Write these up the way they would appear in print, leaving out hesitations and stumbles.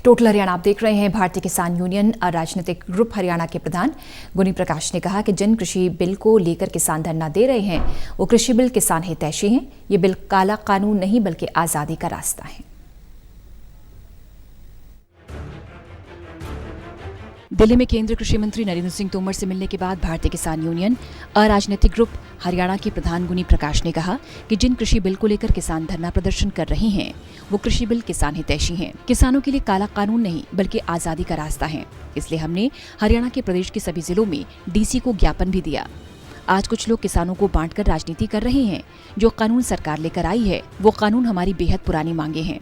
Total Haryana आप देख रहे हैं। भारतीय किसान यूनियन राजनीतिक ग्रुप हरियाणा के प्रधान गुनी प्रकाश ने कहा कि जिन कृषि बिल को लेकर किसान धरना दे रहे हैं वो कृषि बिल किसान हितैषी हैं। ये बिल काला कानून नहीं बल्कि आजादी का रास्ता है। दिल्ली में केंद्रीय कृषि मंत्री नरेंद्र सिंह तोमर से मिलने के बाद भारतीय किसान यूनियन अराजनीतिक ग्रुप हरियाणा के प्रधान गुनी प्रकाश ने कहा कि जिन कृषि बिल को लेकर किसान धरना प्रदर्शन कर रहे हैं वो कृषि बिल किसान हितैषी हैं। किसानों के लिए काला कानून नहीं बल्कि आजादी का रास्ता है। इसलिए हमने हरियाणा के प्रदेश के सभी जिलों में डीसी को ज्ञापन भी दिया। आज कुछ लोग किसानों को बांटकर राजनीति कर रहे हैं। जो कानून सरकार लेकर आई है वो कानून हमारी बेहद पुरानी मांगे हैं।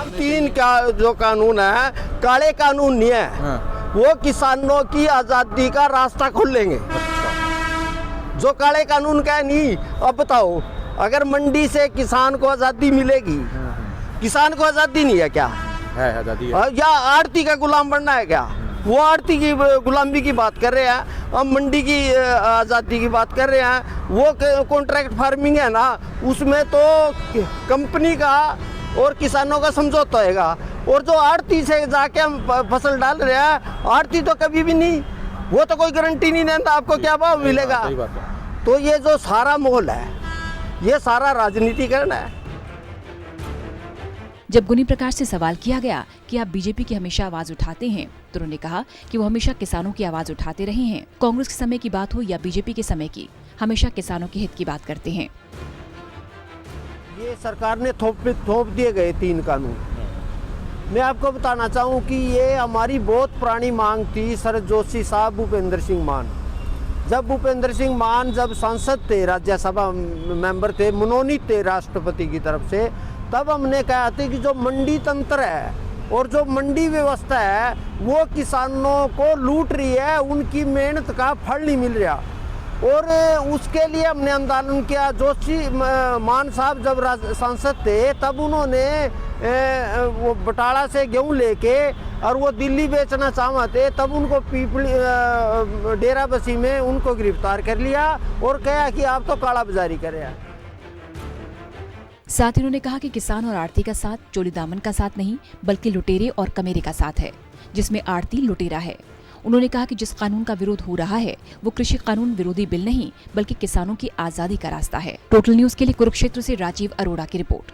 तीन का जो कानून है काले कानून नहीं है। वो किसानों की आजादी का रास्ता खोलेंगे। जो काले कानून का है नहीं। अब बताओ, अगर मंडी से किसान को आजादी मिलेगी, किसान को आजादी नहीं है क्या? है आजादी है। या आड़ती का गुलाम बनना है क्या? वो आड़ती की गुलामी की बात कर रहे हैं, अब मंडी की आज़ादी की बात कर रहे हैं। वो कॉन्ट्रैक्ट फार्मिंग है ना, उसमें तो कंपनी का और किसानों का समझौता होगा। और जो आड़ती से जाके हम फसल डाल रहे हैं, आड़ती तो कभी भी नहीं, वो तो कोई गारंटी नहीं देता आपको क्या भाव मिलेगा। तो ये जो सारा माहौल है ये सारा राजनीतिकरण है। जब गुनी प्रकाश से सवाल किया गया कि आप बीजेपी की हमेशा आवाज उठाते हैं तो उन्होंने कहा कि वो हमेशा किसानों की आवाज उठाते रहे हैं। कांग्रेस के समय की बात हो या बीजेपी के समय की, हमेशा किसानों के हित की बात करते हैं। ये सरकार ने थोप दिए गए तीन कानून। मैं आपको बताना चाहूँ कि ये हमारी बहुत पुरानी मांग थी। शरद जोशी साहब, भूपेंद्र सिंह मान, जब भूपेंद्र सिंह मान जब सांसद थे, राज्यसभा मेंबर थे, मनोनीत थे राष्ट्रपति की तरफ से, तब हमने कहा था कि जो मंडी तंत्र है और जो मंडी व्यवस्था है वो किसानों को लूट रही है, उनकी मेहनत का फल नहीं मिल रहा। और उसके लिए हमने आंदोलन किया। जोशी मान साहब जब सांसद थे तब उन्होंने वो बटाला से गेहूं लेके और वो दिल्ली बेचना चाहते, तब उनको डेरा बसी में उनको गिरफ्तार कर लिया और कहा कि आप तो काला बाजारी कर रहे हैं। साथ ही उन्होंने कहा कि किसान और आड़ती का साथ चोली दामन का साथ नहीं बल्कि लुटेरे और कमेरे का साथ है, जिसमें आड़ती लुटेरा है। उन्होंने कहा कि जिस कानून का विरोध हो रहा है वो कृषि कानून विरोधी बिल नहीं बल्कि किसानों की आजादी का रास्ता है। टोटल न्यूज के लिए कुरुक्षेत्र से राजीव अरोड़ा की रिपोर्ट।